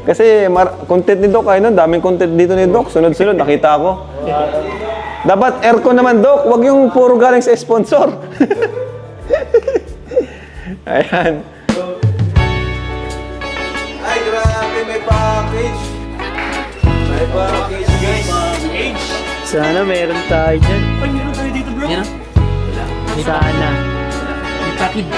Speaker 3: Kasi content ni Doc ay no, daming content dito ni Doc. Sunod-sunod, nakita ko. Dapat aircon naman, Doc. Huwag yung puro galing sa sponsor. Ayan. Ay, grabe. May package. May package, guys.
Speaker 1: Sana meron tayo dyan. Ay, meron tayo dito, bro. Yan. Sana. May package.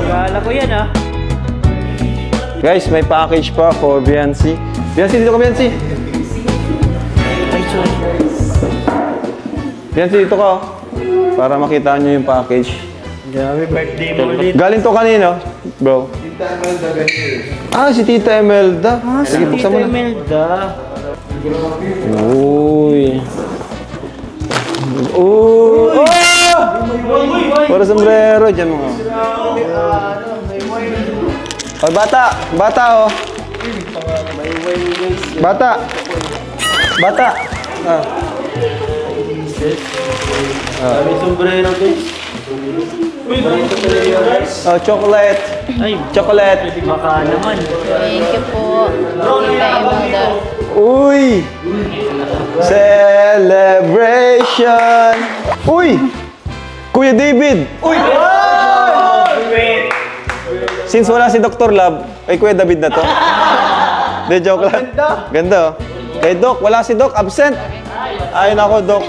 Speaker 1: Wala ko yan, ah.
Speaker 3: Guys, may package pa for Biancy. Biancy, dito ka, Biancy. Biancy, dito ka. Para makita nyo yung package.
Speaker 1: Happy birthday mo ulit.
Speaker 3: Galing to kanino, bro? Ah, si Tita Emelda. Sige, buksan mo na.
Speaker 1: Imelda.
Speaker 3: Uy. Uy. Para sombrero. Diyan mo nga. Oy, bata. Bata, oh. Bata. Bata. Ah.
Speaker 1: May sombrero, guys.
Speaker 3: Oh, chocolate.
Speaker 1: Ay,
Speaker 3: Chocolate.
Speaker 1: baka naman.
Speaker 2: Thank you po. Tita Imelda.
Speaker 3: Uy! Celebration! Uy! Kuya David! Uy! Since wala si Dr. Love, ay Kuya David na to. De, joke lang. Ganda. Oh. Kay Doc, wala si Doc, absent. Ay, nako, Doc.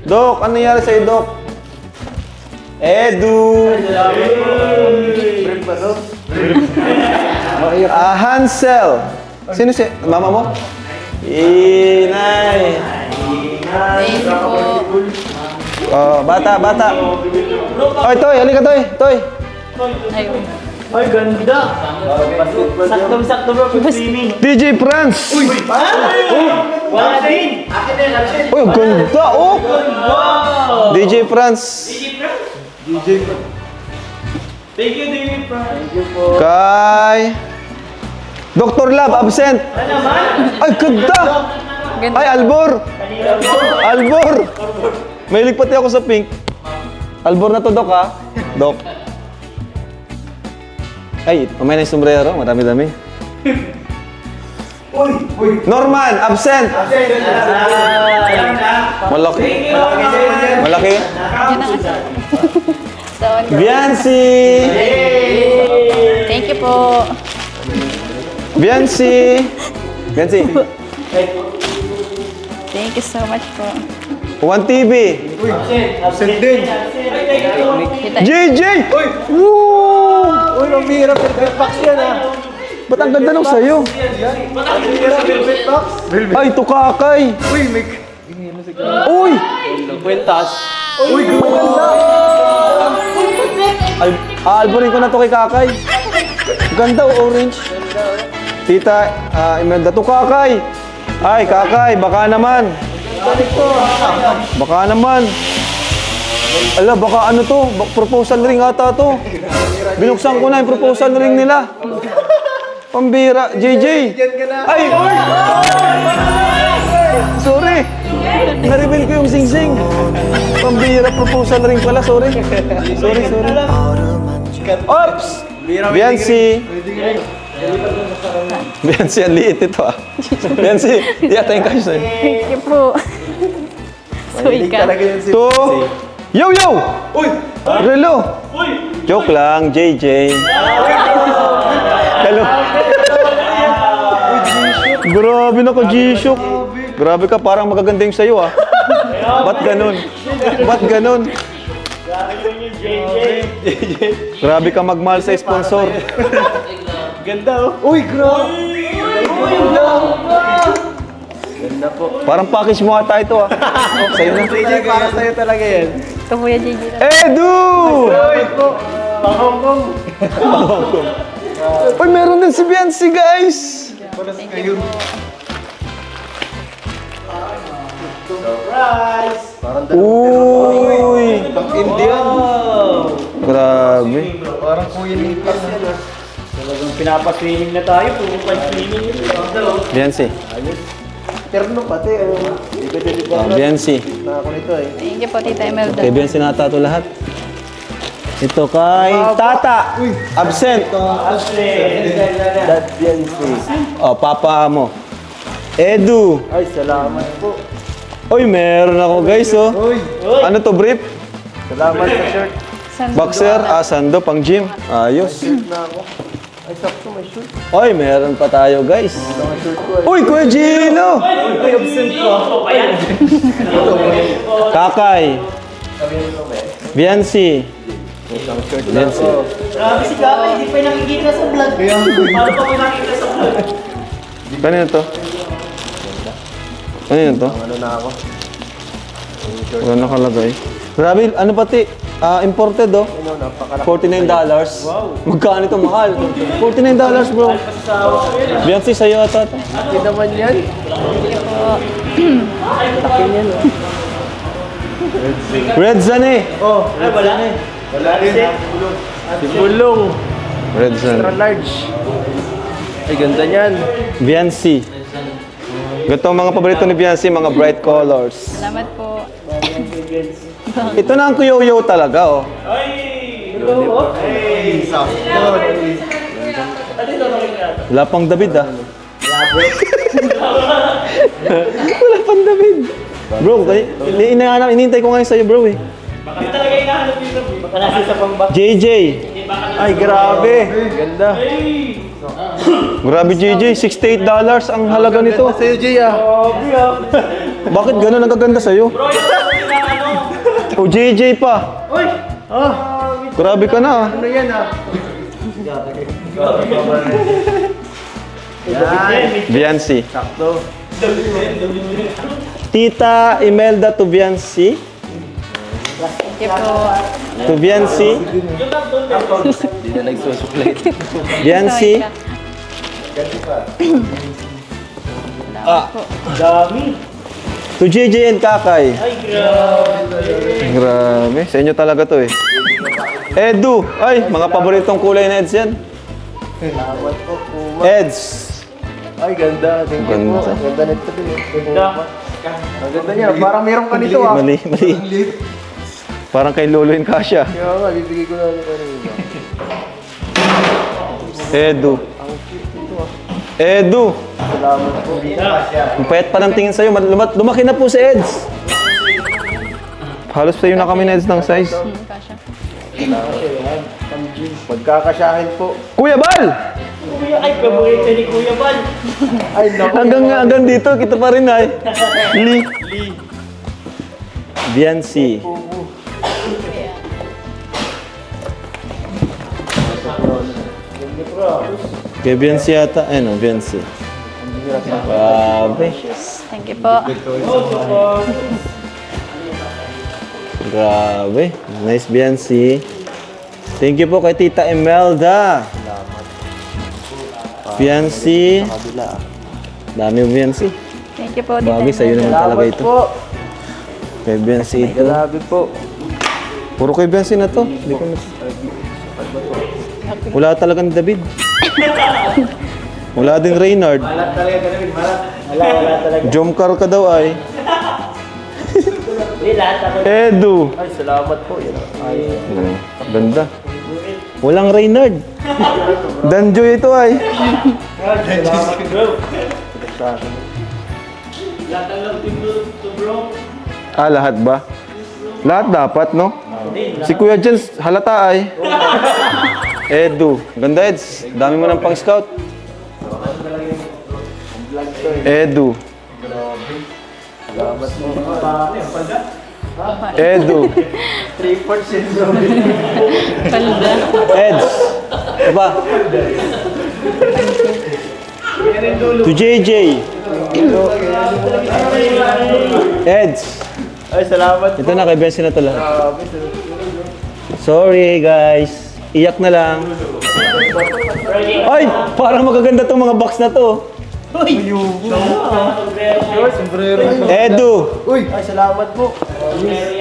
Speaker 3: Doc, ano nangyari sa'yo, Doc? Edu! Hansel! Sino si... Mama mo? Inay!
Speaker 2: Thank you po.
Speaker 3: Oh, bata, bata. Oy, Toy, halika, Toy. Toy.
Speaker 2: Ayun.
Speaker 1: Ay, ganda. Saktong-sakto, bro, pag swimming.
Speaker 3: DJ France! Uy!
Speaker 1: Wala din.
Speaker 3: Uy, ang ganda, oh! DJ France.
Speaker 1: Thank you, David. Thank you po.
Speaker 3: Kay... Dr. Love, absent. Ay, ganda!
Speaker 2: Ganda.
Speaker 3: Ay, Albor! Albor! May pati ako sa pink. Albor na to, Doc, ha? Doc. Ay, mamaya na yung sombrero. Marami-dami. Norman, absent! Malaki. Malaki.
Speaker 2: Yan ang asa. So,
Speaker 3: Biancy!
Speaker 2: thank you po.
Speaker 3: Biancy! Biancy!
Speaker 2: Thank you so much po.
Speaker 3: One TV!
Speaker 2: Kita.
Speaker 3: JJ! Uy! Woo!
Speaker 1: Uy, mamira, perfect box yan, ah.
Speaker 3: Ba't ang ganda nung sayo?
Speaker 1: Mamira, velvet box.
Speaker 3: Ay, tukakay!
Speaker 1: Uy, may...
Speaker 3: Uy!
Speaker 1: Kwentas.
Speaker 3: Uy, ganda! Ay, aalborin ko na to kay Kakay. Ganda, orange. Tita, Imelda, tukakay! Ay, Kakay, baka naman. Baka naman. Ala, baka ano to? Proposal ring ata to. Binuksan ko na yung proposal ring nila. Pambira. JJ. Ay! Sorry. Na-reveal ko yung sing-sing. Pambira, proposal ring pala. Sorry. Sorry. Oops! Biancy. Biancy, ang liit ito, ah. Biancy, di ata yung cash na yun.
Speaker 2: Thank you po. Soy ka.
Speaker 3: To, yo! Uy! Relo! Joke lang, JJ. Hello. Grabe na ka, G-Shock. Grabe ka, parang magaganda yung sayo, ah. Ba't ganun? Ba't ganun? Grabe ka magmahal sa sponsor.
Speaker 1: Ganda, oh. Uy, grabe. Ganda po.
Speaker 3: Parang package mo ata ito, ah. Sa'yo na.
Speaker 1: JJ, para sa'yo talaga yan.
Speaker 2: Ito Kuya JJ.
Speaker 3: Edu!
Speaker 1: Uy, po. Pang Hong Kong.
Speaker 3: Uy, meron din si Biancy, guys.
Speaker 2: Thank you po.
Speaker 1: Surprise.
Speaker 3: Uy!
Speaker 1: Indian.
Speaker 3: Grabe.
Speaker 1: Parang Kuya Nipas yan, ah. Talagang pinapa-swimming na tayo. Puro pa-swimming yun.
Speaker 3: Biancy.
Speaker 1: Terno pati.
Speaker 3: Biancy.
Speaker 1: Na ako nito eh.
Speaker 2: Thank you po, Tita Imelda.
Speaker 3: Kay Biancy nata ito lahat. Ito kay Tata. Absent.
Speaker 1: That Biancy.
Speaker 3: Oh, papa mo. Edu.
Speaker 1: Ay, salamat po.
Speaker 3: Uy, meron ako guys, oh. Ano to, brief?
Speaker 1: Salamat sa shirt.
Speaker 2: Sando.
Speaker 3: Boxer, sando, pang gym. Ayos.
Speaker 1: Shirt na ako. Ay, sakto may shirt.
Speaker 3: Oy, meron pa tayo, guys.
Speaker 1: Ang shirt ko eh.
Speaker 3: Uy, Kuya Gino!
Speaker 1: Ay, absent ko.
Speaker 3: Kakay. Biancy. Biancy.
Speaker 7: Grabe si Kakay, hindi pa nakikita sa vlog. Paano pa ko nakikita sa vlog?
Speaker 3: Kanino to? Kanino to?
Speaker 1: Ano na ako?
Speaker 3: Wala nakalagay. Grabe, ano pati? Imported, oh.
Speaker 1: Ano, napakalaki.
Speaker 3: $49. Magkano ito mahal? $49, bro. Biancy, sa'yo ata ito.
Speaker 1: Hindi naman yan. Laki niyan, oh.
Speaker 3: Red Zane.
Speaker 1: Oh,
Speaker 7: Ay, wala na eh.
Speaker 1: wala rin. Si Bulong.
Speaker 3: Red
Speaker 1: Extra
Speaker 3: Zane.
Speaker 1: large. Ay, ganda niyan.
Speaker 3: Biancy. Ganito ang mga paborito ni Biancy, mga bright colors.
Speaker 2: Salamat po.
Speaker 3: Ito na ang kuyo-yo talaga, oh. Wala pang David, ah. Wala pang David. Bro, inihintay ko ngayon sa'yo, bro, eh.
Speaker 7: Hindi talaga hinahanap dito. Baka nasa isa pang box.
Speaker 3: JJ.
Speaker 1: Ay, grabe. Ganda.
Speaker 3: Grabe, JJ. $68 ang halaga nito.
Speaker 1: Sa'yo, Jay, ah.
Speaker 3: Bakit ganun ang gaganda sa'yo? O, JJ pa.
Speaker 7: Uy!
Speaker 3: Grabe ka na, ah.
Speaker 1: Ano yan, ah?
Speaker 3: Biancy.
Speaker 1: Sakto.
Speaker 3: Tita Imelda to Biancy.
Speaker 2: Thank you po.
Speaker 3: To Biancy.
Speaker 1: Hindi na nagsusuklay.
Speaker 3: Biancy.
Speaker 7: Dami!
Speaker 3: To JJ and Kakay.
Speaker 7: Ay, grabe!
Speaker 3: Grabe. Sa inyo talaga to, eh. Edu. Ay, mga paboritong kulay na Eds yan.
Speaker 1: Salamat po, Puma.
Speaker 3: Eds.
Speaker 1: Ay, ganda. Thank you po.
Speaker 3: Ganda.
Speaker 1: Ganda nito din.
Speaker 7: Ganda!
Speaker 1: Ang ganda niya. Parang meron ka nito, ah.
Speaker 3: Mali, mali. Parang kay Lolo and Kasha.
Speaker 1: Kaya nga, bibigay ko na ulit ano yun.
Speaker 3: Edu. Edu.
Speaker 1: Salamat po.
Speaker 3: Ang payat pa ng tingin sa'yo. Lumaki na po si Eds. Halos sa'yo na kami na Eds ng size.
Speaker 2: Kasha.
Speaker 1: Pagkakasyahin po.
Speaker 3: Kuya Bal!
Speaker 7: Kuya, ay, paborito ni Kuya Bal!
Speaker 1: Ay, naku.
Speaker 3: Hanggang dito, kita pa rin ay. Lee. Biancy. Kay Biancy yata. Ano, Biancy. Grabe.
Speaker 2: Thank you po.
Speaker 3: Grabe. Nice, Biancy. Thank you po kay Tita Imelda. Biancy. Dami mo, Biancy.
Speaker 2: Thank you po, Tita
Speaker 3: Bagay, sa'yo naman talaga
Speaker 1: Salamat
Speaker 3: ito.
Speaker 1: po.
Speaker 3: Kay Biancy ito.
Speaker 1: Grabe po.
Speaker 3: Puro kay Biancy na to. Hindi ko wala talagang David. Wala din Reynard.
Speaker 7: Wala talaga.
Speaker 3: Jomcar ka daw ay.
Speaker 7: Hindi, lahat ako.
Speaker 3: Edu.
Speaker 1: Ay, salamat po. Yan. Ay,
Speaker 3: Ganda. Walang Reynard. Danjoy ito ay.
Speaker 7: Salamat, bro!
Speaker 1: sa akin.
Speaker 7: Lahat ang love team to bro.
Speaker 3: Lahat ba? Lahat dapat, no? Si Kuya Jens, halata ay. Edu. Ganda, Eds. Dami mo ng pang-scout. Edu.
Speaker 1: Salamat po.
Speaker 3: Edu.
Speaker 1: 3-4 syndrome.
Speaker 2: Palda.
Speaker 3: Eds. Diba? To JJ. Eds.
Speaker 1: Ay, salamat po.
Speaker 3: Ito na, kay Bensi na to lahat. Sorry, guys. Iyak na lang. Ay! Parang magaganda tong mga box na to. Edu.
Speaker 1: Uy, ay, salamat po.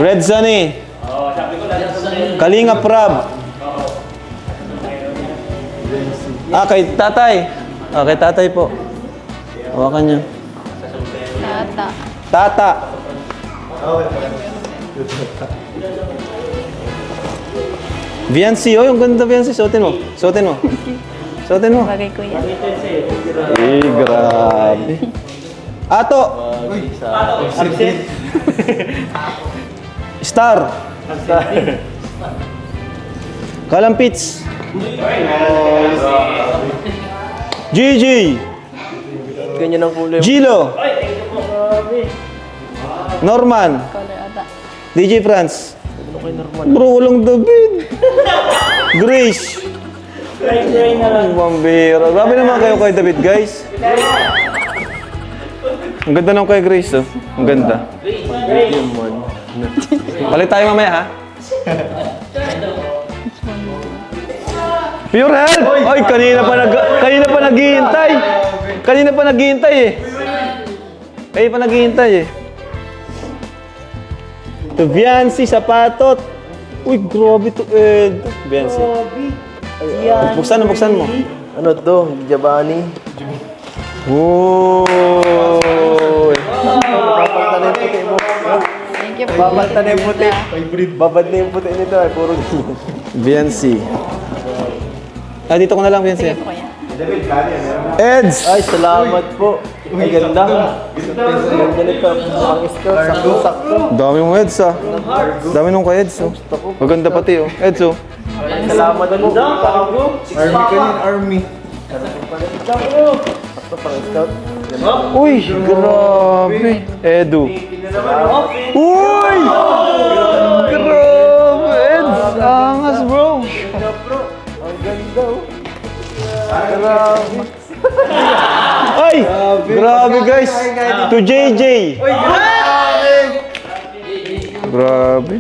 Speaker 3: Red Sunny. Kalinga Prab. Kay tatay. Kay tatay po. Hawakan niyo.
Speaker 2: Tata.
Speaker 3: Tata. Viancy, oh, yung ganda Viancy. Suotin mo. Suotin mo. Suotin mo.
Speaker 2: Bagay ko yan.
Speaker 3: Grabe. Ato. Star. Kalampits. Gigi.
Speaker 1: Ganyan ang kulay.
Speaker 3: Gilo. Norman.
Speaker 2: Color ata.
Speaker 3: DJ France. Bro, walang David. Grace. Ang bambira. Grabe naman kayo kay David, guys. Ang ganda nung kay Grace, oh. Ang ganda. Balik tayo mamaya, ha? Pure health! Ay, kanina pa naghihintay. Kanina pa naghihintay, eh. Kanina pa naghihintay, eh. To Viancy, sapatot. Uy, grabe to, Ed. Viancy. Buksan mo.
Speaker 1: Ano to? Giovanni.
Speaker 3: Whoa!
Speaker 1: Papalta na yung puti mo.
Speaker 2: Thank you po.
Speaker 1: Papalta na yung puti. Babad na yung puti nito. Ay, puro
Speaker 3: Viancy. Ah, dito ko na lang, Viancy.
Speaker 2: Sige po kuya.
Speaker 3: Eds!
Speaker 1: Ay, salamat po. Ay, ganda. Ganda nito. Ang skirt. Sakto-sakto.
Speaker 3: Dami mong Eds, ah. Dami nung kay Eds, oh. Maganda pati, oh. Eds, oh.
Speaker 1: Salamat po. Army ka din, army. Sakto pang scout.
Speaker 3: Uy, grabe. Edu. Uy! Grabe, Eds. Angas, bro.
Speaker 1: Ang ganda, oh.
Speaker 3: Ay! Grabe, guys. To JJ. Grabe.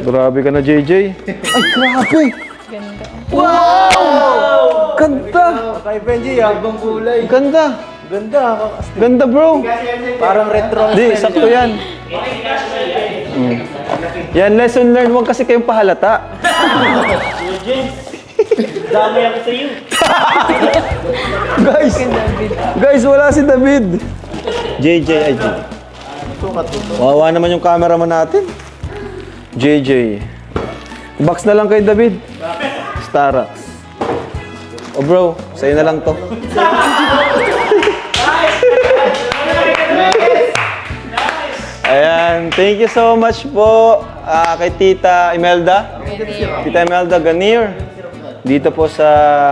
Speaker 3: Grabe ka na, JJ. Ay, grabe.
Speaker 2: Ganda.
Speaker 3: Ganda.
Speaker 1: Kay Benji, habang kulay.
Speaker 3: Ganda.
Speaker 1: Ganda.
Speaker 3: Ganda, bro.
Speaker 1: Parang retro.
Speaker 3: Di, sakto yan. Yan, lesson learned. Huwag kasi kayong pahalata.
Speaker 7: Dami ako sa iyo.
Speaker 3: Guys, wala si David. JJ, ay JJ. Wawa naman yung cameraman natin. JJ. Box na lang kay David. Starax. Oh bro, sa'yo na lang to. Ayan, thank you so much po kay Tita Imelda. Tita Imelda Ganier. Dito po sa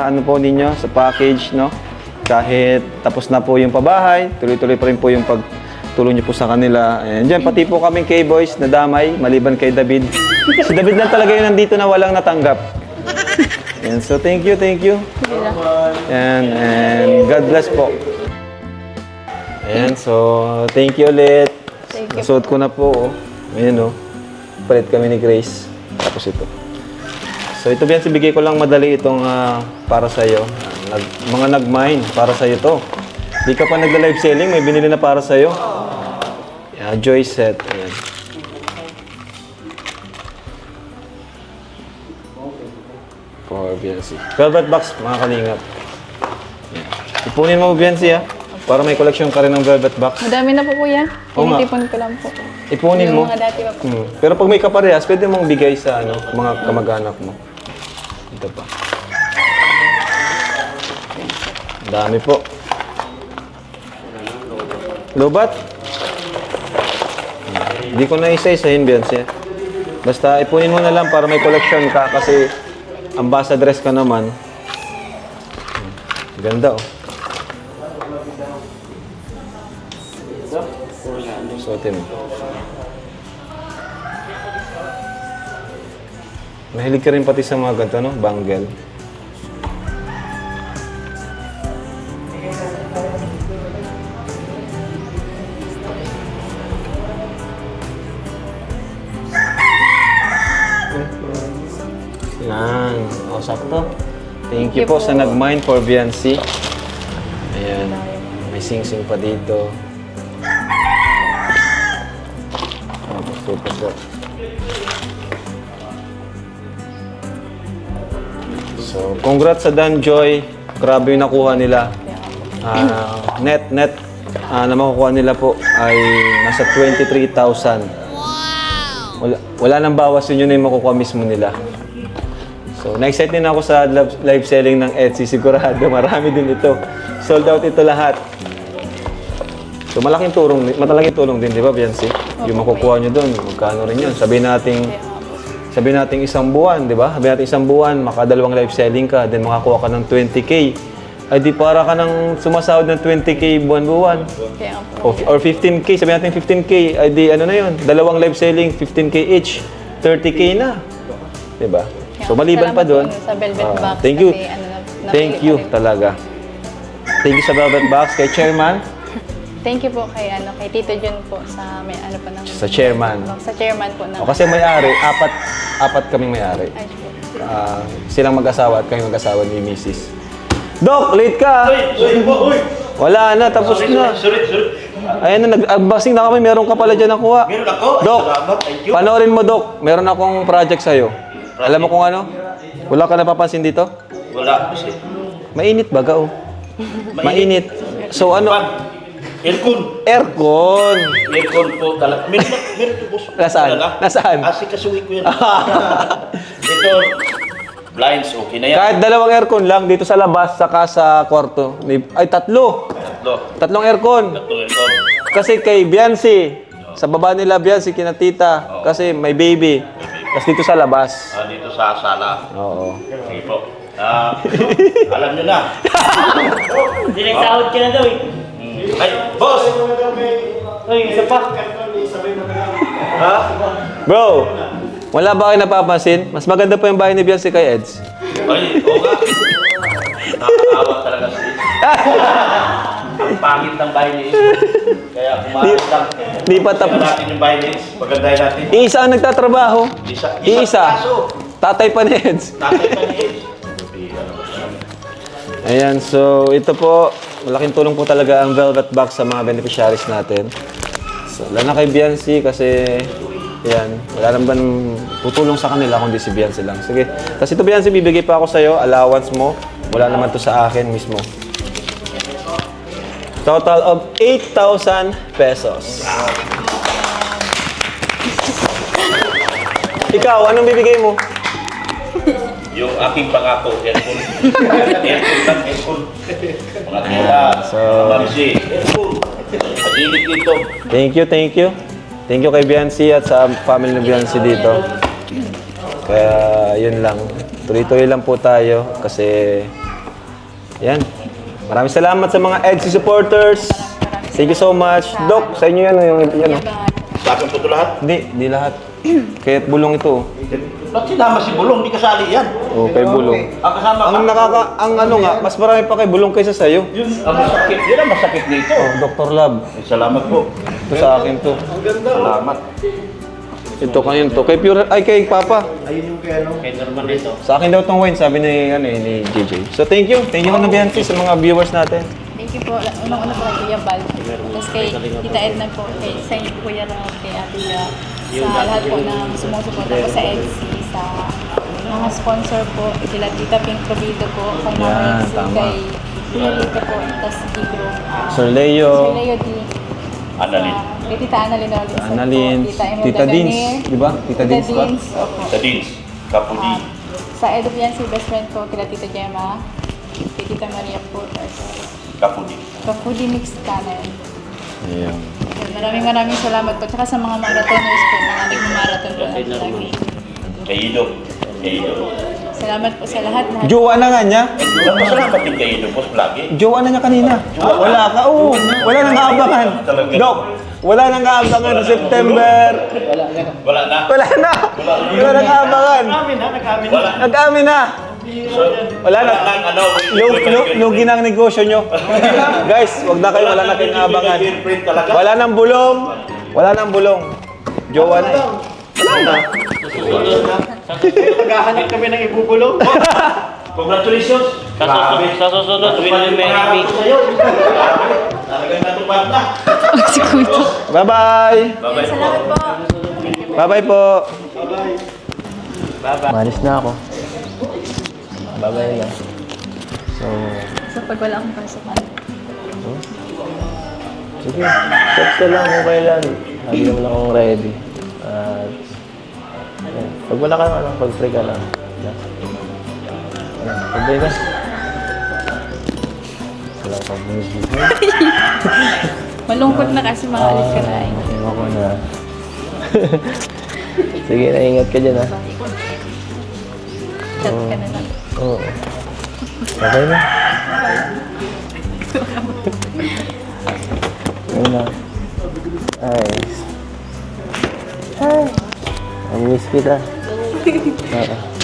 Speaker 3: ano po ninyo, sa package, no? Kahit tapos na po yung pabahay, tuloy-tuloy pa rin po yung pagtulong niyo po sa kanila. And dyan, pati po kaming K-Boys na damay, maliban kay David. Si David lang talaga yung nandito na walang natanggap. And so, thank you. And God bless po. Ayan, so, thank you ulit.
Speaker 2: Thank you.
Speaker 3: Nasuot ko na po, oh. Ayan, oh. Palit kami ni Grace. Tapos ito. So ito Bian, bigay ko lang madali itong para sa iyo. Mga nag-mine, para sa iyo to. Di ka pa nagla-live selling, may binili na para sa iyo. Yeah, Joy set. Ayan. For Biancy. Velvet box, mga kalingap. Yeah. Ipunin mo Biancy, ha? Para may collection ka rin ng velvet box.
Speaker 2: Madami na po kuya.
Speaker 3: Oo nga.
Speaker 2: Tinitipon ko lang po.
Speaker 3: Ipunin mo.
Speaker 2: Yung mga dati pa po.
Speaker 3: Pero pag may kaparehas, pwede mong bigay sa mga kamag-anak mo. Ito pa. Dami po. Lobat? Hindi ko na isa-isahin, Beyonce. Basta ipunin mo na lang para may collection ka kasi ambassadress ka naman. Ganda, oh. Suotin mo. Mahilig ka rin pati sa mga ganito, no? Bangle. Yan. O, sakto. Thank you po sa nag-mine for Biancy. Ayan. May sing-sing pa dito. Super po. So, congrats sa Dan Joy. Grabe yung nakuha nila. Net na makukuha nila po ay nasa 23,000. Wala nang bawas, yun na yung makukuha mismo nila. So, na-excite din ako sa live selling ng Etsy. Sigurado, marami din ito. Sold out ito lahat. So, malaking tulong din, di ba, Biancy? Yung makukuha nyo doon, magkano rin yun. Sabihin natin isang buwan, di ba? Sabihin natin isang buwan, makadalawang live selling ka, then makakuha ka ng 20K. Ay di para ka nang sumasahod ng 20K buwan-buwan.
Speaker 2: Kaya po.
Speaker 3: Or 15K, sabihin natin 15K, ay di ano na yun, dalawang live selling, 15K each, 30K na. Diba? So maliban pa doon.
Speaker 2: Sa Velvet Box.
Speaker 3: Thank you.
Speaker 2: Kasi,
Speaker 3: Thank you talaga. Thank you sa Velvet Box, kay Chairman.
Speaker 2: Thank you po kay Tito Jun po sa may pa ng
Speaker 3: Sa Chairman.
Speaker 2: Sa chairman po ng
Speaker 3: O kasi may-ari, apat kaming may-ari.
Speaker 2: Ay, po.
Speaker 3: Silang mag-asawa at kami mag-asawa ni Mrs. Doc, late ka! Wala na, tapos na.
Speaker 7: Sorry.
Speaker 3: Ayan na, nag-unboxing na kami. Meron ka pala dyan nakuha.
Speaker 7: Meron ako. Ay,
Speaker 3: Doc,
Speaker 7: salamat. Thank you.
Speaker 3: panoorin mo, Doc. Meron akong project sa'yo. Alam mo kung ano? Wala ka napapansin dito?
Speaker 7: Wala kasi.
Speaker 3: Mainit baga, oh. Mainit. So ano?
Speaker 7: Aircon.
Speaker 3: Aircon.
Speaker 7: Aircon po talaga. Meron to, boss.
Speaker 3: Nasaan?
Speaker 7: Talaga?
Speaker 3: Nasaan?
Speaker 7: Asikasuhin ko yan. Ito, blinds, okay na yan.
Speaker 3: Kahit dalawang aircon lang dito sa labas, saka sa kwarto. Ay, tatlo. Tatlong aircon.
Speaker 7: Aircon.
Speaker 3: Kasi kay Biancy, sa baba nila Biancy, kina tita, kasi may baby. Tapos dito sa labas.
Speaker 7: Dito sa sala.
Speaker 3: Oo.
Speaker 7: Okay po. Alam nyo na.
Speaker 8: Sahod ka na daw eh.
Speaker 7: Ay, boss!
Speaker 8: Ay, isa pa.
Speaker 3: Bro, wala ba kayo napapansin? Mas maganda pa yung bahay ni Biancy kay Eds.
Speaker 7: Ay, oo nga. Nakakawa talaga si ang pangit ng bahay ni Is. Kaya kumakas lang.
Speaker 3: Di pa tapos.
Speaker 7: Tingnan natin yung bahay ni Is. Pagandahin natin.
Speaker 3: Iisa ang nagtatrabaho. Iisa.
Speaker 7: Kaso,
Speaker 3: Tatay pa ni Eds.
Speaker 7: tatay pa ni Is.
Speaker 3: Ayan, so ito po, malaking tulong po talaga ang Velvet Box sa mga beneficiaries natin. So, lalo na kay Biancy kasi, yan, wala naman tutulong sa kanila kundi si Biancy lang. Sige, tapos ito Biancy, bibigay pa ako sa'yo, allowance mo. Wala naman to sa akin mismo. Total of 8,000 pesos. Ikaw, anong bibigay mo?
Speaker 7: Yung aking pangako, aircon. Aircon lang, aircon. Mga tila, Marisi, aircon. Pag-init dito.
Speaker 3: Thank you. Thank you kay Biancy at sa family ng Biancy dito. Kaya yun lang. Tuloy-tuloy lang po tayo kasi yan. Maraming salamat sa mga Etsy supporters. Thank you so much. Doc, sa inyo yan. Yan.
Speaker 7: Sa akin po ito lahat.
Speaker 3: Hindi lahat. Kaya't bulong ito.
Speaker 7: Ba't sinama si Bulong? Di kasali yan.
Speaker 3: Oh, kay bulong.
Speaker 7: Ang kasama
Speaker 3: Ang ano nga, mas marami pa kay bulong kaysa sa'yo.
Speaker 7: ang masakit. Yun ang masakit dito.
Speaker 3: Oh, Dr. Lab.
Speaker 7: Ay, salamat po.
Speaker 3: Ito sa akin to.
Speaker 7: Salamat.
Speaker 3: Ito kanyan to. Kay Pure, ay kay Papa.
Speaker 7: Kay Norman ito.
Speaker 3: Sa akin daw tong wine, sabi ni JJ. So thank you ka na Biancy sa mga viewers natin.
Speaker 2: Thank you po. Unang-una po kay Kuya Bal. Tapos kay Tita Edna po. Sa inyo po Kuya Rob. Kay Ate Ya. Sa lahat po na sumusuporta po sa Etsy. Sa mga sponsor po. Kila Tita Pink Provido po. Kay Mama
Speaker 3: Yan,
Speaker 2: Etsy.
Speaker 3: tama.
Speaker 2: Kay Pinalita po. Tapos Igro.
Speaker 3: Sir Leo.
Speaker 2: Sir Leo D.
Speaker 7: Annalyn.
Speaker 2: Kay Tita Annalyn Rollins.
Speaker 3: Annalyn,
Speaker 2: Tita Imelda
Speaker 3: Tita Dins,
Speaker 2: Ganir.
Speaker 3: di ba? Tita Dins ba?
Speaker 2: Opo.
Speaker 7: Sa Dins. Kapudi.
Speaker 2: Sa Edo Fiancé, best friend ko, kila Tita Gemma, kay Tita Maria po, tapos
Speaker 7: Kapudi.
Speaker 2: Kapudi Mixed Canon.
Speaker 3: Ayan.
Speaker 2: Maraming salamat po. Tsaka sa mga marathoners po, mga nagmamarathon po na lagi.
Speaker 7: Kay Ido. Kay Ido.
Speaker 2: Salamat po sa lahat.
Speaker 3: Jowa na nga niya.
Speaker 7: Salamat din kay Ido, boss, lagi.
Speaker 3: Jowa na niya kanina. Wala ka. Oo. Wala nang kaabangan. Doc, wala nang kaabangan sa September.
Speaker 7: Wala na.
Speaker 3: Wala na. Wala nang kaabangan.
Speaker 7: Wala.
Speaker 3: Nag-amin na. Wala na.
Speaker 7: Ano,
Speaker 3: Lugi na ang negosyo nyo. Guys, wag na kayo. Wala na kayong kaabangan. Wala nang bulong. Wala nang bulong. Jowa na eh. Wala na.
Speaker 8: Maghahanap kami ng ibubulong.
Speaker 7: Congratulations.
Speaker 8: Sa susunod, will may
Speaker 7: Pangako sa'yo. Talagang natupad na.
Speaker 2: Si Kuya.
Speaker 3: Bye-bye.
Speaker 7: Bye-bye.
Speaker 2: Salamat po.
Speaker 3: Bye-bye po.
Speaker 1: Malis na ako. Bye-bye na. So,
Speaker 2: So pag wala akong pasok, ano?
Speaker 1: Sige, text ka lang kung kailan. Lagi naman akong ready. At, yan. Pag wala ka lang, pag free ka lang. Pag-break ka. Wala kang music.
Speaker 2: Malungkot na kasi mga alis ka na eh.
Speaker 1: Ewan ko na. Sige, naingat ka dyan, ha?
Speaker 2: Chat ka na lang.
Speaker 1: Oo. Okay na. Ayun na. Ay. Ay. Ang miss kita. Oo.